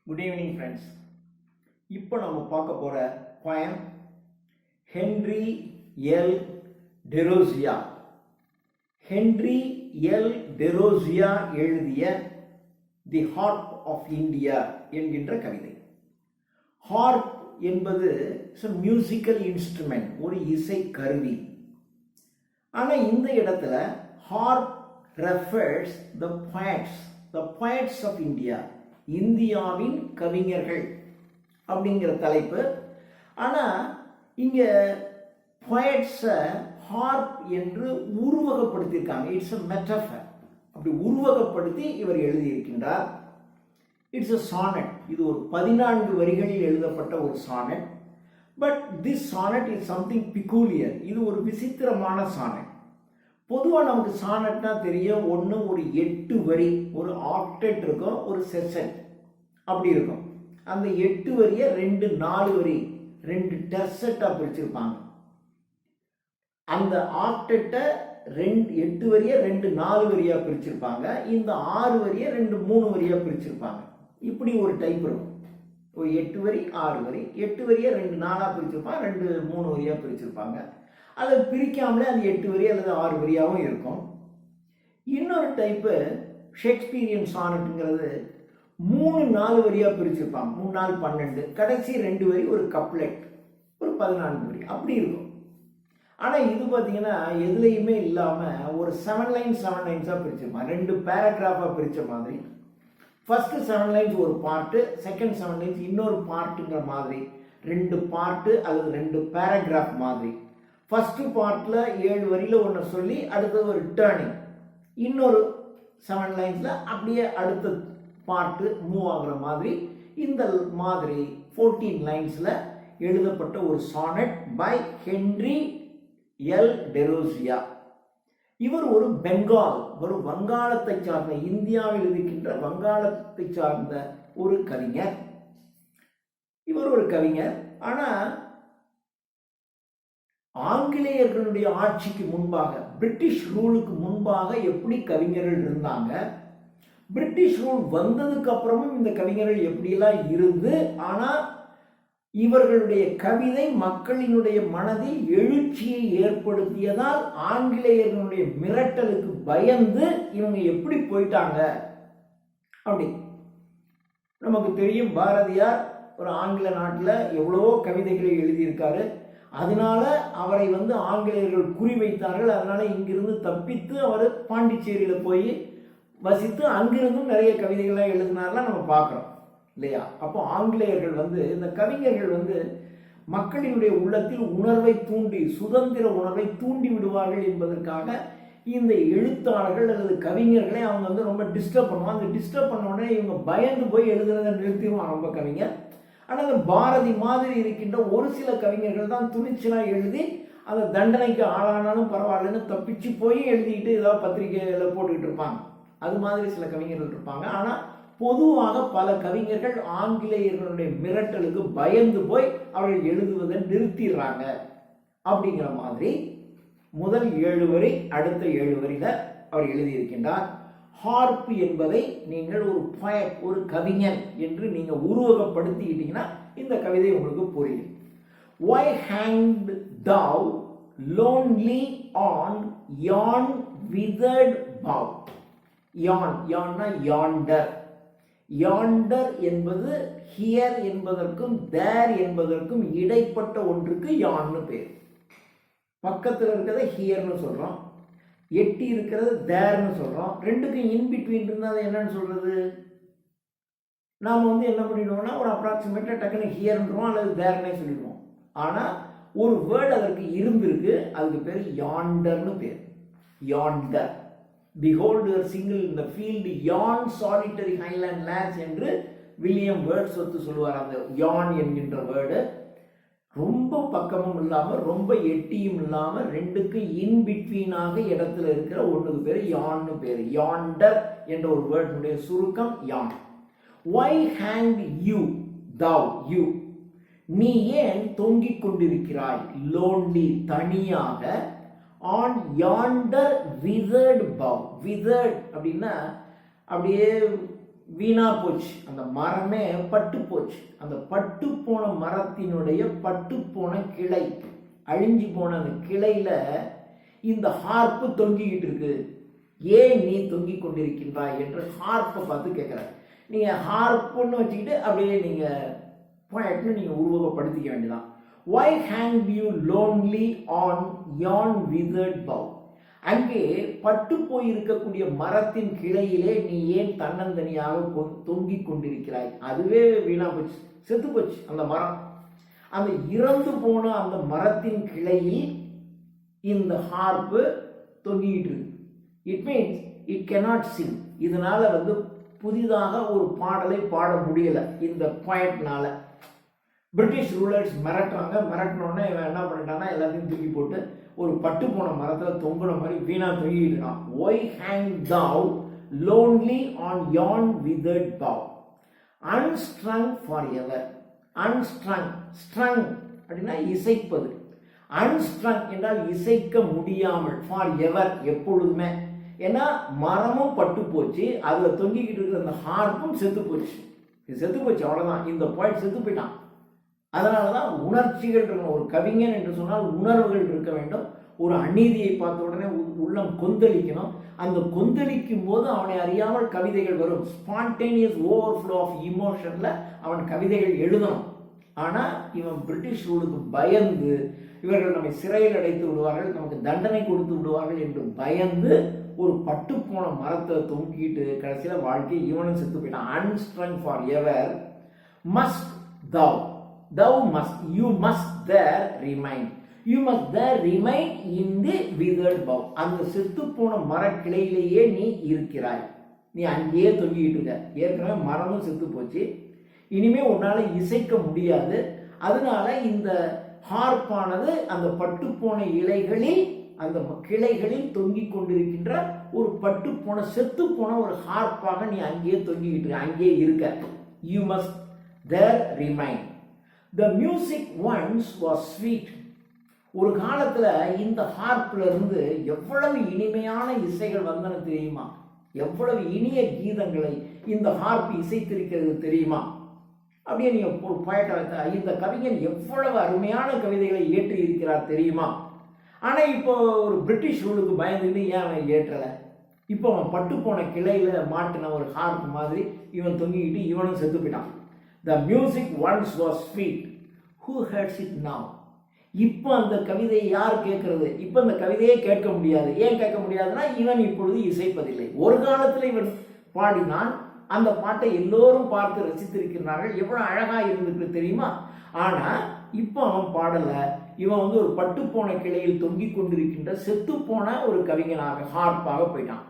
Good evening friends. இப்போ நம்ம பார்க்க போகிற poem ஹென்றி எல் டெரோசியா. ஹென்றி எல் டெரோசியா எழுதிய தி ஹார்ப் ஆஃப் இந்தியா என்கின்ற கவிதை. ஹார்ப் என்பது மியூசிக்கல் இன்ஸ்ட்ருமெண்ட், ஒரு இசை கருவி. ஆனால் இந்த இடத்துல harp refers the poets of India, இந்தியாவின் கவிஞர்கள் அப்படிங்கிற தலைப்பு. ஆனால் இங்கே poets-ஐ ஹார்ப் என்று உருவகப்படுத்தியிருக்காங்க. It's a metaphor. அப்படி உருவகப்படுத்தி இவர் எழுதியிருக்கின்றார். It's a sonnet. இது ஒரு 14 வரிகளில் எழுதப்பட்ட ஒரு sonnet. But this sonnet is something peculiar. இது ஒரு விசித்திரமான சானட். பொதுவாக நமக்கு சானட்னா தெரியும், ஒன்று ஒரு 8 வரி, ஒரு ஆக்டெட் இருக்கும், ஒரு செஷன் அப்படி இருக்கும். அந்த 8 வரியை 4 வரி, 2 டெர்செட்டாக பிரிச்சிருப்பாங்க. அந்த ஆக்டெட்டை 8 வரியை 4 வரியாக பிரிச்சிருப்பாங்க. இந்த 6 வரியை 3 வரியாக பிரிச்சிருப்பாங்க. இப்படி ஒரு டைப் இருக்கும். ஒரு 8 வரி 6 வரி, 8 வரியை 4 பிரிச்சிருப்பாங்க, 3 வரியாக பிரிச்சிருப்பாங்க. அதை பிரிக்காமலே அது 8 வரி அல்லது 6 வரியாகவும் இருக்கும். இன்னொரு டைப்பு ஷேக்ஸ்பியரியன் சானட்டுங்கிறது 3-4 வரியாக பிரிச்சிருப்பாங்க. 3 4 12, கடைசி 2 வரி ஒரு கப்லெட், ஒரு 14 வரி அப்படி இருக்கும். ஆனால் இது பார்த்தீங்கன்னா எதுலேயுமே இல்லாமல் ஒரு 7 லைன்ஸாக பிரிச்சிருப்பாங்க. 2 பேராகிராஃபாக பிரித்த மாதிரி. ஃபஸ்ட்டு 7 லைன்ஸ் ஒரு பார்ட்டு, செகண்ட் 7 லைன்ஸ் இன்னொரு பார்ட்டுங்கிற மாதிரி 2 பார்ட்டு அல்லது 2 பேராகிராஃப் மாதிரி. ஃபஸ்ட்டு பார்ட்டில் 7 வரியில் ஒன்று சொல்லி அடுத்தது ஒரு டேர்னிங், இன்னொரு 7 லைன்ஸில் அப்படியே அடுத்த பார்ட்டு மூவ் ஆகுற மாதிரி. இந்த மாதிரி 14 லைன்ஸில் எழுதப்பட்ட ஒரு சானட் பை ஹென்றி எல் டெரோசியா. இவர் ஒரு பெங்கால், ஒரு வங்காளத்தை சார்ந்த, இந்தியாவில் இருக்கின்ற வங்காளத்தை சார்ந்த ஒரு கவிஞர். இவர் ஒரு கவிஞர். ஆனால் ஆங்கிலேயர்களுடைய ஆட்சிக்கு முன்பாக, பிரிட்டிஷ் ரூலுக்கு முன்பாக எப்படி கவிஞர்கள் இருந்தாங்க, பிரிட்டிஷ் ரூல் வந்ததுக்கு அப்புறமும் இந்த கவிஞர்கள் எப்படியெல்லாம் இருந்து, ஆனால் இவர்களுடைய கவிதை மக்களினுடைய மனதில் எழுச்சியை ஏற்படுத்தியதால் ஆங்கிலேயர்களுடைய மிரட்டலுக்கு பயந்து இவங்க எப்படி போயிட்டாங்க அப்படி. நமக்கு தெரியும், பாரதியார் ஒரு ஆங்கில நாட்டில் எவ்வளவோ கவிதைகளை எழுதியிருக்காரு. அதனால அவரை ஆங்கிலேயர்கள் குறிவைத்தார்கள். அதனால இங்கிருந்து தப்பித்து அவர் பாண்டிச்சேரியில் போய் வசித்து அங்கிருந்தும் நிறைய கவிதைகள்லாம் எழுதினார்லாம் நம்ம பார்க்குறோம் இல்லையா. அப்போ ஆங்கிலேயர்கள் இந்த கவிஞர்கள் மக்களினுடைய உள்ளத்தில் உணர்வை தூண்டி, சுதந்திர உணர்வை தூண்டி விடுவார்கள் என்பதற்காக இந்த எழுத்தாளர்கள் அல்லது கவிஞர்களை அவங்க ரொம்ப டிஸ்டர்ப் பண்ணுவாங்க. அந்த டிஸ்டர்ப் பண்ண உடனே இவங்க பயந்து போய் எழுதுறதை நிறுத்திடுவான் ரொம்ப கவிஞர். ஆனால் அந்த பாரதி மாதிரி இருக்கின்ற ஒரு சில கவிஞர்கள் தான் துணிச்சலாக எழுதி அந்த தண்டனைக்கு ஆளானாலும் பரவாயில்லன்னு தப்பிச்சு போய் எழுதிக்கிட்டு ஏதாவது பத்திரிகையில் போட்டுக்கிட்டு இருப்பாங்க. அது மாதிரி சில கவிஞர்கள் இருப்பாங்க. ஆனால் பொதுவாக பல கவிஞர்கள் ஆங்கிலேயர்களுடைய மிரட்டலுக்கு பயந்து போய் அவர்கள் எழுதுவதை நிறுத்திடுறாங்க. அப்படிங்கிற மாதிரி முதல் 7 வரி, அடுத்த 7 வரியில் அவர் எழுதியிருக்கின்றார். ஹார்ப் என்பதை நீங்கள் ஒரு poet, ஒரு கவிஞன் என்று நீங்கள் உருவகப்படுத்திக்கிட்டீங்கன்னா இந்த கவிதை உங்களுக்கு புரியும். Why hanged thou lonely on yon withered bough? யான்னா யாண்டர். யாண்டர் என்பது ஹியர் என்பதற்கும் தேர் என்பதற்கும் இடைப்பட்ட ஒன்றுக்கு யான்னு பேர். பக்கத்தில் இருக்கிறத ஹியர்னு சொல்கிறோம், எட்டி இருக்கிறது தேர்னு சொல்கிறோம். ரெண்டுக்கும் இன்பிட்வீன் இருந்தால் அதை என்னன்னு சொல்கிறது? நாம் என்ன பண்ணிடுவோம்னா ஒரு அப்ராக்சிமேட்டாக டக்குன்னு ஹியர்ன்றோம் அல்லது தேர்னே சொல்லிடுவோம். ஆனால் ஒரு வேர்டு அதற்கு இருந்திருக்கு, அதுக்கு பேர் யாண்டர்னு பேர். Yonder. Behold your single in the field, yon solitary highland lads என்று வில்லியம் வேர்ட்ஸ்வொர்த் சொல்லுவார். அந்த யான் என்கின்ற வேர்டு ரொம்ப பக்கமும் இல்லாமல் ரொம்ப எட்டியும் இல்லாமல் ரெண்டுக்கு இன்பிட்வீனாக இடத்துல இருக்கிற ஒன்றுக்கு பேர் யான்னு பேர். யாண்டர் என்ற ஒரு வேர்டுடைய சுருக்கம் யான். Why hanged you, thou, you? நீ ஏன் தொங்கிக் கொண்டிருக்கிறாய், லோன்லி, தனியாக, on yonder withered bough. withered அப்படின்னா அப்படியே வீணா போச்சு, அந்த மரமே பட்டு போச்சு. அந்த பட்டு போன மரத்தினுடைய பட்டு போன கிளை, அழிஞ்சு போன அந்த கிளையில இந்த ஹார்ப்பு தொங்கிக்கிட்டு இருக்கு. ஏன் நீ தொங்கிக் கொண்டிருக்கின்றாய் என்று ஹார்ப்பை பார்த்து கேட்குறாரு. நீங்கள் ஹார்ப்புன்னு வச்சுக்கிட்டு அப்படியே நீங்கள் பாயிண்ட்னு நீங்கள் உருவகப்படுத்திக்க வேண்டியதான். Why hang you lonely on yon withered bough? அங்கே பட்டு போயிருக்கக்கூடிய மரத்தின் கிளையிலே நீ ஏன் தன்னந்தனியாக தொங்கிக் கொண்டிருக்கிறாய்? அதுவே வீணா போச்சு, செத்து போச்சு அந்த மரம். அந்த இறந்து போன அந்த மரத்தின் கிளையில் இந்த ஹார்ப்பு தொங்கிட்டு இருக்கு. It means it cannot Singh. இதனால புதிதாக ஒரு பாடலை பாட முடியல இந்த பாயிண்ட்னால. பிரிட்டிஷ் ரூலர்ஸ் மிரட்டினோடனே இவன் என்ன பண்ணிட்டான்னா எல்லாத்தையும் தூக்கி போட்டு ஒரு பட்டு போன மரத்தில் தொங்குன மாதிரி வீணா தொங்கிட்டு இருக்கான். Why hang thou lonely on yon withered bough, unstrung forever. Unstrung, strung அப்படின்னா இசைப்பது. அன்ஸ்ட்ரங் என்றால் இசைக்க முடியாமல், ஃபார் எவர் எப்பொழுதுமே. ஏன்னா மரமும் பட்டு போச்சு, அதில் தொங்கிக்கிட்டு இருக்கிற அந்த ஹார்ப்பும் செத்து போச்சு. இது செத்து போச்சு, அவ்வளோதான். இந்த பாயிண்ட் செத்து போயிட்டான். அதனால தான் உணர்ச்சிகள் இருக்கணும். ஒரு கவிஞன் என்று சொன்னால் உணர்வுகள் இருக்க வேண்டும். ஒரு அநீதியை பார்த்த உடனே உள்ளம் கொந்தளிக்கணும். அந்த கொந்தளிக்கும் போது அவனை அறியாமல் கவிதைகள் வரும். ஸ்பான்டேனியஸ் ஓவர்ஃப்ளோ ஆஃப் இமோஷனில் அவன் கவிதைகள் எழுதணும். ஆனால் இவன் பிரிட்டிஷ் ரூலுக்கு பயந்து, இவர்கள் நம்மை சிறையில் அடைத்து விடுவார்கள், நமக்கு தண்டனை கொடுத்து விடுவார்கள் என்று பயந்து ஒரு பட்டு போன மரத்தில் தொங்கிட்டு கடைசியில் வாழ்க்கை இவனும் செத்து போயிட்டான். Unstrung forever must thou must, you must there remain, you must there remain in the withered bough. அந்த செத்து போன மரக்கிளையிலேயே நீ இருக்கிறாய், நீ அங்கேயே தொங்கிட்டு இருக்க. ஏற்கனவே மரமும் செத்து போச்சு, இனிமே உன்னால இசைக்க முடியாது. அதனால இந்த ஹார்ப்பானது அந்த பட்டு போன இலைகளில், அந்த கிளைகளில் தொங்கிக் கொண்டிருக்கின்ற ஒரு பட்டு போன செத்து போன ஒரு ஹார்ப்பாக நீ அங்கேயே தொங்கிக்கிட்டு அங்கேயே இருக்க. You must there remain. The music once was sweet. ஒரு காலத்துல இந்த ஹார்ப்ல இருந்து எவ்வளவு இனிமையான இசைகள் வந்தன தெரியுமா? எவ்வளவு இனிய கீதங்களை இந்த ஹார்ப் இசைத்திருக்கிறது தெரியுமா? அப்படியே நீங்க ஒரு பாயிண்ட், இந்த கவிஞன் எவ்வளவு அருமையான கவிதைகளை ஏற்றி இருக்கிறார் தெரியுமா? ஆனா இப்போ ஒரு பிரிட்டிஷ் ரூலுக்கு பயந்துட்டு ஏன் அவன் ஏற்றல? இப்போ அவன் பட்டு போன கிளையில மாட்டின ஒரு ஹார்ப் மாதிரி இவன் தொங்கிக்கிட்டு இவனும் செத்து போயிட்டான். The music once was sweet, who hears it now? இப்போ அந்த கவிதையை யார் கேட்கறது? இப்போ அந்த கவிதையே கேட்க முடியாது. ஏன் கேட்க முடியாதுன்னா இவன் இப்பொழுது இசைப்பதில்லை. ஒரு காலத்தில் இவன் பாடினான், அந்த பாட்டை எல்லோரும் பார்த்து ரசித்திருக்கிறார்கள், எவ்வளவு அழகா இருந்துட்டு தெரியுமா? ஆனா இப்போ அவன் பாடல. இவன் ஒரு பட்டு போன கிளையில் தொங்கிக் கொண்டிருக்கின்ற செத்து போன ஒரு கவிஞனாக, ஹார்ப்பாக போயிட்டான்.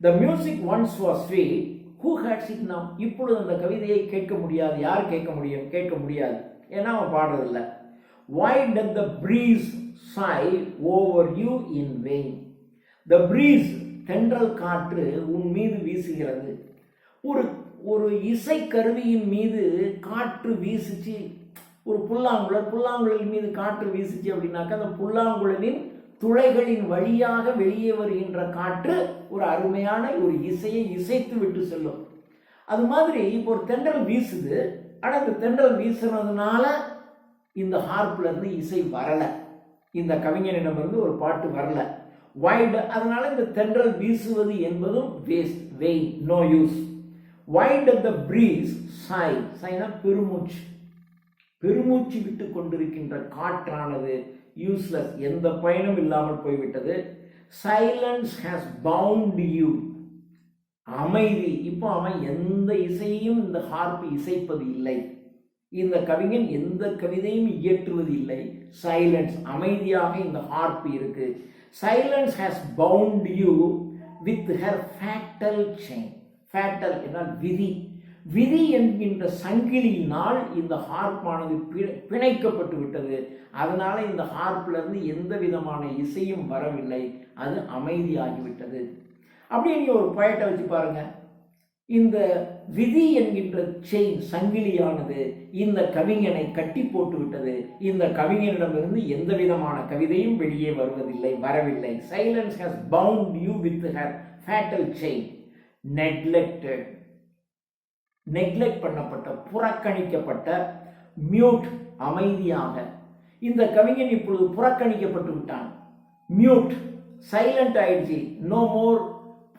The music once was sweet, who hears it now? இப்பொழுது அந்த கவிதையை கேட்க முடியாது. யார் கேட்க முடியும்? கேட்க முடியாது, ஏன்னா அவன் பாடுறதில்லை. Why does the breeze sigh over you in vain? The breeze, தென்றல் காற்று உன் மீது வீசுகிறது. ஒரு இசை கருவியின் மீது காற்று வீசுச்சு. ஒரு புல்லாங்குழல் மீது காற்று வீசுச்சு அப்படின்னாக்கா அந்த புல்லாங்குழலின் துளைகளின் வழியாக வெளியே வருகின்ற காற்று ஒரு அருமையான ஒரு இசையை இசைத்து விட்டு செல்லும். அது மாதிரி இப்போ ஒரு தென்றல் வீசுது. ஆனால் இந்த தென்றல் வீசுனதுனால இந்த ஹார்ப்ல இருந்து இசை வரல, இந்த கவிஞனிடமிருந்து ஒரு பாட்டு வரல. வைட், அதனால இந்த தென்றல் வீசுவது என்பதும் waste, vain, no use. Why'd the breeze sigh, சைனா பெருமூச்சு, பெருமூச்சு விட்டு கொண்டிருக்கின்ற காற்றானது யூஸ்லெஸ், எந்த பயனும் இல்லாமல் போய்விட்டது. சைலன்ஸ் ஹேஸ் பவுண்ட் யூ, அமைதி. இப்போ அவன் எந்த இசையும் இந்த ஹார்ப் இசைப்பது இல்லை, இந்த கவிஞன் எந்த கவிதையும் இயற்றுவது இல்லை. சைலன்ஸ், அமைதியாக இந்த ஹார்ப் இருக்கு. Silence has bound you with her fatal chain. Fatal என்றால் விதி. விதி என்கின்ற சங்கிலியினால் இந்த ஹார்ப்பானது பிணைக்கப்பட்டு விட்டது. அதனால இந்த ஹார்ப்ல இருந்து எந்த விதமான இசையும் வரவில்லை, அது அமைதியாகிவிட்டது. அப்படியே நீங்க ஒரு பாயிண்டை வச்சு பாருங்க. இந்த விதி என்கின்ற செயின், சங்கிலியானது இந்த கவிஞனை கட்டி போட்டு விட்டது. இந்த கவிஞனிடமிருந்து எந்த விதமான கவிதையும் வெளியே வரவில்லை. Silence has bound you with her fatal chain. Neglected, neglect பண்ணப்பட்ட, புறக்கணிக்கப்பட்ட, மியூட், அமைதியாக. இந்த கவிஞன் இப்பொழுது புறக்கணிக்கப்பட்டு விட்டான். மியூட், சைலண்ட் ஆயிடுச்சு. நோ மோர்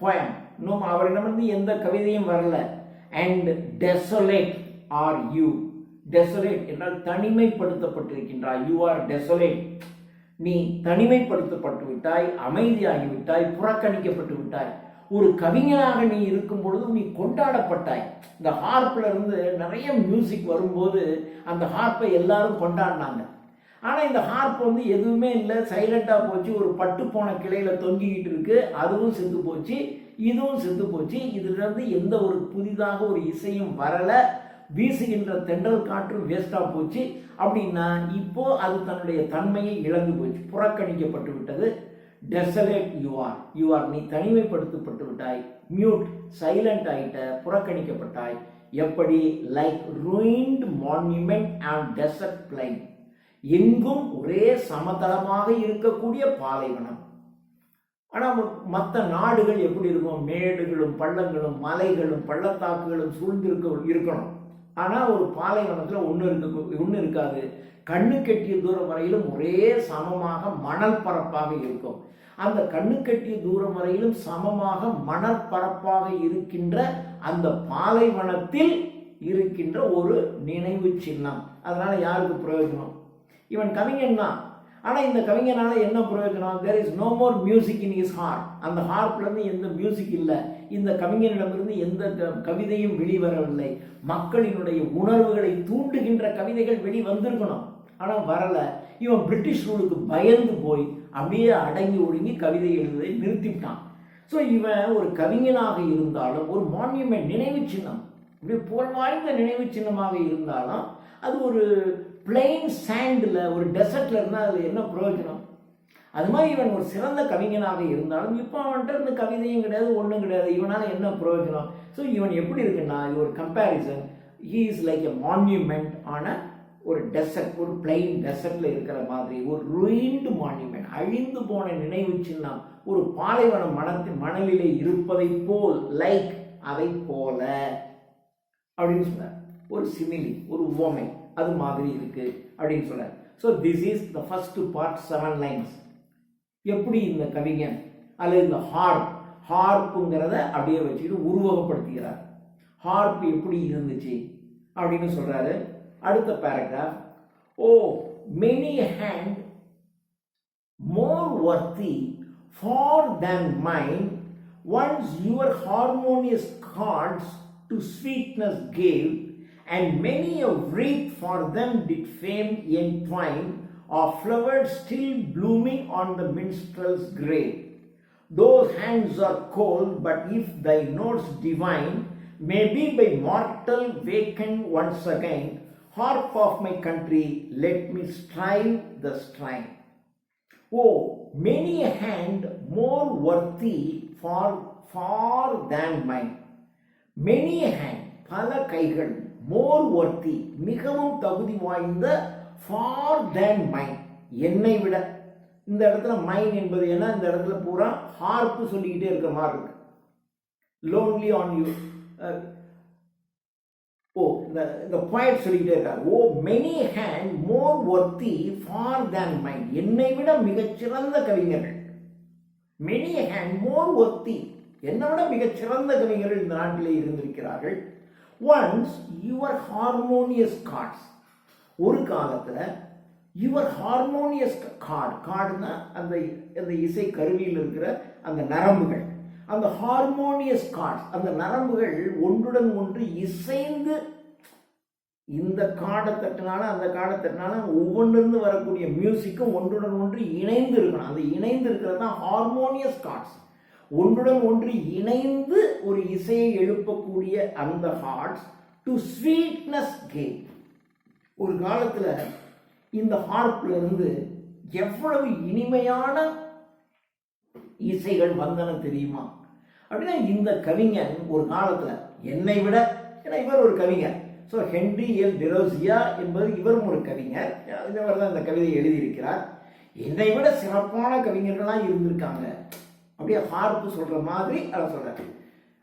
போயம், நோ, அவரிடமிருந்து எந்த கவிதையும் வரல. And desolate are you. Desolate என்றால் தனிமைப்படுத்தப்பட்டிருக்கின்றாய். You are டெசோலேட். நீ தனிமைப்படுத்தப்பட்டு விட்டாய், அமைதியாகிவிட்டாய், புறக்கணிக்கப்பட்டு விட்டாய். ஒரு கவிஞனாக நீ இருக்கும் பொழுது நீ கொண்டாடப்பட்டாய். இந்த ஹார்ப்ல இருந்து நிறைய மியூசிக் வரும்போது அந்த ஹார்ப்பை எல்லாரும் கொண்டாடினாங்க. ஆனால் இந்த ஹார்ப் வந்து எதுவுமே இல்லை, சைலண்டாக போச்சு. ஒரு பட்டு போன கிளையில தொங்கிக்கிட்டு இருக்கு, அதுவும் செத்து போச்சு, இதுவும் செத்து போச்சு. இதிலிருந்து எந்த ஒரு புதிதாக ஒரு இசையும் வரலை. வீசுகின்ற தென்றல் காற்றும் வேஸ்டாக போச்சு. அப்படின்னா இப்போ அது தன்னுடைய தன்மையை இழந்து போச்சு, புறக்கணிக்கப்பட்டு விட்டது. டெசலேட் யூ ஆர், நீ தனிமைப்படுத்தப்பட்டு விட்டாய். மியூட், சைலண்ட் ஆகிட்ட, புறக்கணிக்கப்பட்டாய். எப்படி? Like ruined monument and desert plain. எங்கும் ஒரே சமதளமாக இருக்கக்கூடிய பாலைவனம். ஆனால் மற்ற நாடுகள் எப்படி இருக்கும்? மேடுகளும் பள்ளங்களும் மலைகளும் பள்ளத்தாக்குகளும் இருக்கணும். ஆனால் ஒரு பாலைவனத்தில் ஒன்று இருக்காது. கண்ணு கெட்டிய தூரம் வரையிலும் ஒரே சமமாக மணல் பரப்பாக இருக்கும். அந்த கண்ணு கெட்டிய தூரம் வரையிலும் சமமாக மணல் பரப்பாக இருக்கின்ற அந்த பாலைவனத்தில் இருக்கின்ற ஒரு நினைவு சின்னம். அதனால யாருக்கு பிரயோஜனம்? இவன் கவிஞன் தான். ஆனால் இந்த கவிஞனால என்ன பிரயோஜனம்? there is no more music in his heart. அந்த ஹார்ப்லேருந்து எந்த மியூசிக் இல்லை. இந்த கவிஞனிடமிருந்து எந்த கவிதையும் வெளிவரவில்லை. மக்களினுடைய உணர்வுகளை தூண்டுகின்ற கவிதைகள் வெளிவந்திருக்கணும், ஆனால் வரலை. இவன் பிரிட்டிஷ் ரூலுக்கு பயந்து போய் அப்படியே அடங்கி ஒடுங்கி கவிதை எழுதுவதை நிறுத்திவிட்டான். ஸோ இவன் ஒரு கவிஞனாக இருந்தாலும், ஒரு மான்யூமெண்ட், நினைவு சின்னம், இப்படி புகழ்வாய்ந்த நினைவு சின்னமாக இருந்தாலும், அது ஒரு பிளெயின் சாண்டில், ஒரு டெசர்ட்ல இருந்தால் அது என்ன பிரயோஜனம்? அது மாதிரி இவன் ஒரு சிறந்த கவிஞனாக இருந்தாலும் இப்போ அவன்கிட்ட இருந்த கவிதையும் கிடையாது, ஒன்றும் கிடையாது. இவனால் என்ன பிரயோஜனம்? ஸோ இவன் எப்படி இருக்குன்னா, இது ஒரு comparison. He is like a monument ஆன ஒரு டெசர்ட், ஒரு பிளெயின் டெசர்ட்ல இருக்கிற மாதிரி, ஒரு ruined மான்யூமெண்ட், அழிந்து போன நினைவு சின்னம், ஒரு பாலைவன மணலிலே இருப்பதை போல், லைக், அதை போல அப்படின்னு சொன்னார். ஒரு சிமிலி, ஒரு உவமை, அது மாதிரி இருக்கு அப்படின்னு சொல்றார். So this is the first part, 7 lines. எப்படி இந்த கவிஞன் அல்லது இந்த ஹார்ப்புங்கிறத அப்படியே வச்சுக்கிட்டு உருவகப்படுத்துகிறார். ஹார்ப் எப்படி இருந்துச்சு அப்படின்னு சொல்றாரு. அடுத்த paragraph, o many hand more worthy far than mine once your harmonious chords to sweetness gave and many a wreath for them did fame entwine, of flowers still blooming on the minstrel's grave. Those hands are cold, but if thy notes divine, may be by mortal wakened once again. Harp of my country, let me strive the strain. Oh, many a hand more worthy far than mine. Many a hand, பல கைகள், மோர் worthy, மிகவும் தகுதி வாய்ந்த, for than mine, என்னை விட. இந்த இடத்துல மைன் என்பது என்ன? இந்த இடத்துல பூரா ஹார்ப்பு சொல்லிக்கிட்டே இருக்கிற மாதிரி இருக்கு. லோன்லி ஆன் யூ, இந்த பாயிண்ட் சொல்லிக்கிட்டே இருக்காரு. O many hand more worthy far than mine, என்னை விட மிகச்சிறந்த கவிஞர்கள். மெனி ஹேண்ட் மோர் ஒர்த்தி, என்னை விட மிகச்சிறந்த கவிஞர்கள் இந்த நாட்டிலே இருந்திருக்கிறார்கள். ஒன்ஸ் யுவர் ஹார்மோனியஸ் கார்ட்ஸ், ஒரு காலத்தில் யுவர் ஹார்மோனியஸ் கார்டுனா அந்த இசை கருவியில் இருக்கிற அந்த நரம்புகள், அந்த ஹார்மோனியஸ் கார்ட்ஸ், அந்த நரம்புகள் ஒன்றுடன் ஒன்று இசைந்து, இந்த காடை தட்டினாலும் அந்த காடை தட்டினாலும் ஒவ்வொன்றிலிருந்து வரக்கூடிய மியூசிக்கும் ஒன்றுடன் ஒன்று இணைந்து இருக்கணும். அந்த இணைந்து இருக்கிறது தான் ஹார்மோனியஸ் கார்ட்ஸ். ஒன்றுடன் ஒன்று இணைந்து ஒரு இசையை எழுப்பக்கூடிய அந்த ஹார்ட்ஸ் டு ஸ்வீட்னஸ் கேவ். ஒரு காலத்தில் இந்த ஹார்ப்ல இருந்து எவ்வளவு இனிமையான இசைகள் வந்தன தெரியுமா? அப்படின்னா இந்த கவிஞன் ஒரு காலத்தில் என்னை விட, ஏன்னா இவர் ஒரு கவிஞர், ஸோ ஹென்றி எல் டெரோசியா என்பது இவரும் ஒரு கவிஞர், இவர் தான் இந்த கவிதையை எழுதியிருக்கிறார். என்னை விட சிறப்பான கவிஞர்களாக இருந்திருக்காங்க. அப்படியே ஹார்ப்பு சொல்ற மாதிரி அதை சொல்றாரு.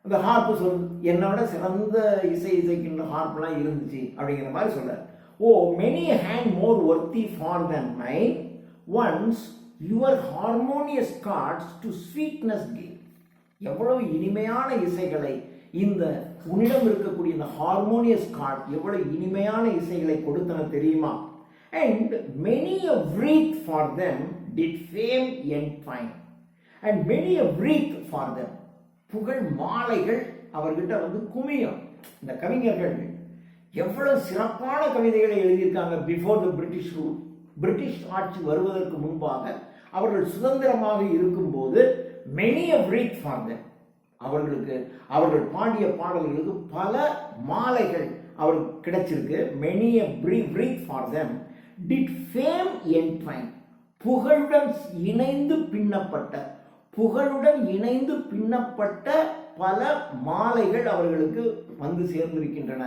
அந்த ஹார்ப்பு சொல்லுது, என்னை விட சிறந்த இசைக்கின்ற ஹார்ப்லாம் இருந்துச்சு அப்படிங்கிற மாதிரி சொல்றாரு. ஓ many hand more worthy for than mine once your harmonious chords to sweetness gave. எவ்வளவு இனிமையான இசைகளை இந்த உன்னிடம் இருக்கக்கூடிய இந்த ஹார்மோனியஸ் கார்ட் எவ்வளவு இனிமையான இசைகளை கொடுத்தன தெரியுமா? And many a wreath for them did fame entwine. And many a wreath for them. புகழ் மாலைகள் அவர்கிட்ட குமியும். இந்த கவிஞர்கள் எவ்வளவு சிறப்பான கவிதைகளை எழுதியிருக்காங்க. Before the British rule, British ஆட்சி வருவதற்கு முன்பாக அவர்கள் சுதந்திரமாக இருக்கும்போது many a wreath for them. அவர்கள் பாடிய பாடல்களுக்கு பல மாலைகள் அவருக்கு கிடைச்சிருக்கு. many a wreath for them did fame entwine. புகழுடன் இணைந்து பின்னப்பட்ட பல மாலைகள் அவர்களுக்கு சேர்ந்திருக்கின்றன.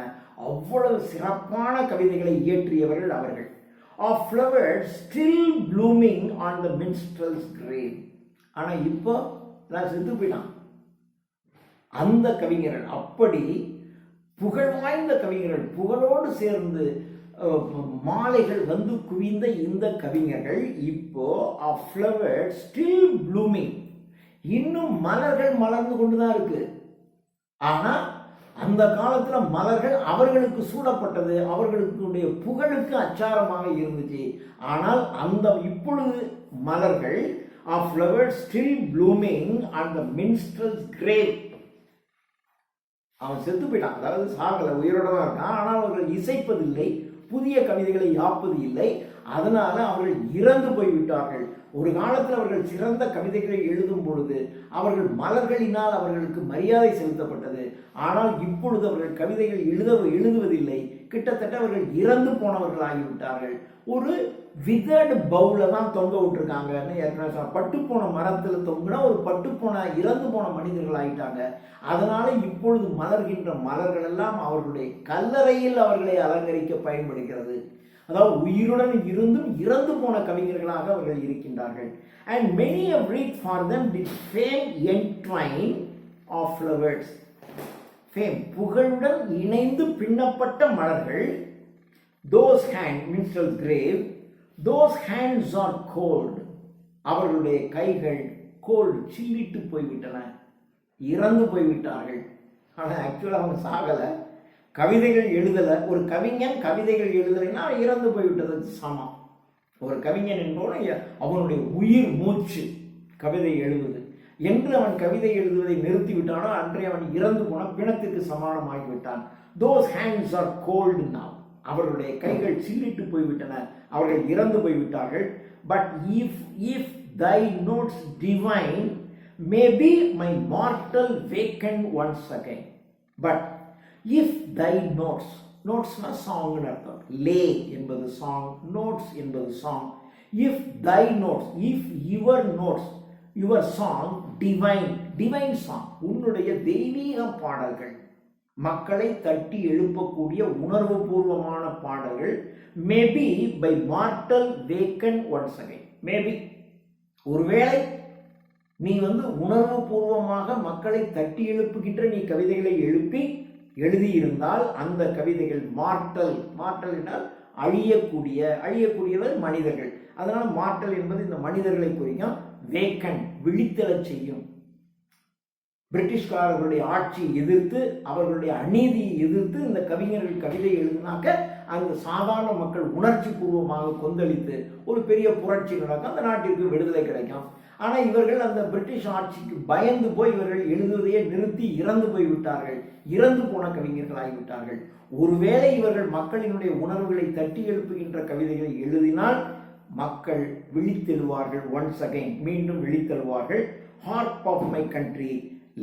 அவ்வளவு சிறப்பான கவிதைகளை இயற்றியவர்கள் அவர்கள். Of flowers still blooming on the minstrel's grave. ஆனா இப்போ நான் செத்து போயிட்டான் அந்த கவிஞர்கள். அப்படி புகழ் வாய்ந்த கவிஞர்கள், புகழோடு சேர்ந்து மாலைகள் குவிந்த இந்த கவிஞர்கள் இப்போ of flowers still blooming, இன்னும் மலர்கள் மலர்ந்து கொண்டுதான் இருக்கு. ஆனா அந்த காலத்துல மலர்கள் அவர்களுக்கு சூடப்பட்டது, அவர்களுடைய புகழுக்கு அச்சாரமாக இருந்துச்சு. ஆனால் இப்பொழுது மலர்கள் of flowers still blooming on the minstrel's grave. அவன் செத்து போயிட்டான், அதாவது சாகல, உயிரோட தான் இருக்கான். ஆனால் அவர்கள் இசைப்பதில்லை, புதிய கவிதைகளை யாப்பது இல்லை. அதனால அவர்கள் இறந்து போய்விட்டார்கள். ஒரு காலத்தில் அவர்கள் சிறந்த கவிதைகளை எழுதும் பொழுது அவர்கள் மலர்களினால் அவர்களுக்கு மரியாதை செலுத்தப்பட்டது. ஆனால் இப்பொழுது அவர்கள் கவிதைகள் எழுதுவதில்லை. கிட்டத்தட்ட அவர்கள் இறந்து போனவர்கள் ஆகிவிட்டார்கள். ஒரு விதர்டு பவுல தான் தொங்க விட்டுருக்காங்கன்னு ஏற்கனவே பட்டுப்போன மரத்தில் தொங்குனா ஒரு பட்டுப்போன இறந்து போன மனிதர்கள் ஆகிட்டாங்க. அதனால இப்பொழுது மலர்கின்ற மலர்கள் எல்லாம் அவர்களுடைய கல்லறையில் அவர்களை அலங்கரிக்க பயன்படுகிறது. அதாவது உயிருடன் இருந்தும் இறந்து போன கவிஞர்களாக அவர்கள் இருக்கின்றார்கள். And many a wreath for them did fame entwine of flowers. Fame, புகழுடன் இணைந்து பின்னப்பட்ட மலர்கள். Those hands, minstrel's grave, those hands are cold. அவர்களுடைய கைகள் கோல்டு, சில்லிட்டு போய்விட்டன, இறந்து போய்விட்டார்கள். ஆனால் ஆக்சுவலாக அவங்க சாகலை, கவிதைகள் எழுதலை. ஒரு கவிஞன் கவிதைகள் எழுதலைன்னா இறந்து போய்விட்டதுக்கு சமம். ஒரு கவிஞன் என்பவன் அவனுடைய உயிர் மூச்சு கவிதை எழுதுவது. என்று அவன் கவிதை எழுதுவதை நிறுத்திவிட்டானோ அன்றைய அவன் இறந்து போன பிணத்திற்கு சமானமாகிவிட்டான். Those hands are cold now. அவர்களுடைய கைகள் சில்லிட்டு போய்விட்டன, அவர்கள் இறந்து போய்விட்டார்கள். But if thy notes divine may be my mortal waken once again. But if thy notes, நோட்ஸ்னா சாங்னு அர்த்தம். லே என்பது சாங், நோட்ஸ் என்பது song. If thy notes, if your notes, your song divine, divine song, உன்னுடைய தெய்வீக பாடல்கள், மக்களை தட்டி எழுப்பக்கூடிய உணர்வு பூர்வமான பாடல்கள், maybe by mortal waken once again. Maybe ஒருவேளை நீ உணர்வு பூர்வமாக மக்களை தட்டி எழுப்புகின்ற நீ கவிதைகளை எழுதியிருந்தால் அந்த கவிதைகள் மார்டல், மார்டல் என்றால் அழியக்கூடியவர் மனிதர்கள். அதனால மார்டல் என்பது இந்த மனிதர்களை குறிக்கும். வேக்கன், விழித்தெழச் செய்யும். பிரிட்டிஷ்காரர்களுடைய ஆட்சியை எதிர்த்து, அவர்களுடைய அநீதியை எதிர்த்து இந்த கவிஞர்கள் கவிதை எழுதினாக்க அந்த சாதாரண மக்கள் உணர்ச்சி பூர்வமாக கொந்தளித்து ஒரு பெரிய புரட்சி நடக்கும், அந்த நாட்டிற்கு விடுதலை கிடைக்கும். ஆனால் இவர்கள் அந்த பிரிட்டிஷ் ஆட்சிக்கு பயந்து போய் இவர்கள் எழுதுவதையே நிறுத்தி இறந்து போய்விட்டார்கள், இறந்து போன கவிஞர்கள் ஆகிவிட்டார்கள். ஒருவேளை இவர்கள் மக்களினுடைய உணர்வுகளை தட்டி எழுப்புகின்ற கவிதைகளை எழுதினால் மக்கள் விழித்தெழுவார்கள். ஒன்ஸ் அகைன், மீண்டும் விழித்தெழுவார்கள். Harp of my country,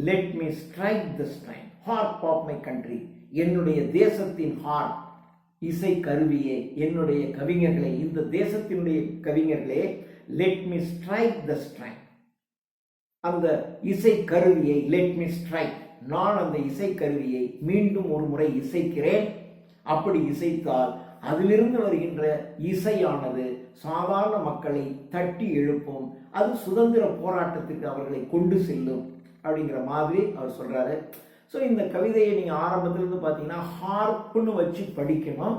let me strike the strain. Harp of my country, என்னுடைய தேசத்தின் ஹார்ப், இசை கருவியே, என்னுடைய கவிஞர்களே, இந்த தேசத்தினுடைய கவிஞர்களே, let me strike the strain. அந்த இசை கருவியை, லெட் மீ ஸ்ட்ரைக், நான் அந்த இசை கருவியை மீண்டும் ஒரு முறை இசைக்கிறேன். அப்படி இசைத்தால் அதிலிருந்து வருகின்ற இசையானது சாதாரண மக்களை தட்டி எழுப்பும், அது சுதந்திர போராட்டத்துக்கு அவர்களை கொண்டு செல்லும் அப்படிங்கிற மாதிரி அவர் சொல்றாரு. ஸோ இந்த கவிதையை நீங்கள் ஆரம்பத்திலிருந்து பார்த்தீங்கன்னா ஹார்ப்புன்னு வச்சு படிக்கணும்.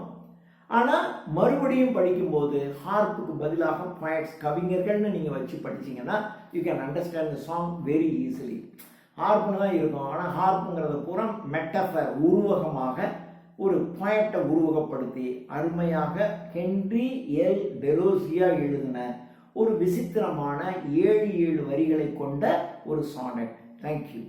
ஆனால் மறுபடியும் படிக்கும்போது ஹார்ப்புக்கு பதிலாக பாய்ட்ஸ் கவிஞர்கள்னு நீங்கள் வச்சு படிச்சீங்கன்னா you can understand the song very easily. ஹார்ப்புன்னு தான் இருக்கும், ஆனால் ஹார்ப்புங்கிறத பூரா மெட்டஃபர், உருவகமாக ஒரு பாயிண்ட்டை உருவகப்படுத்தி அருமையாக ஹென்றி எல் டெரோசியா எழுதின ஒரு விசித்திரமான 7 வரிகளை கொண்ட ஒரு சானட். தேங்க்யூ.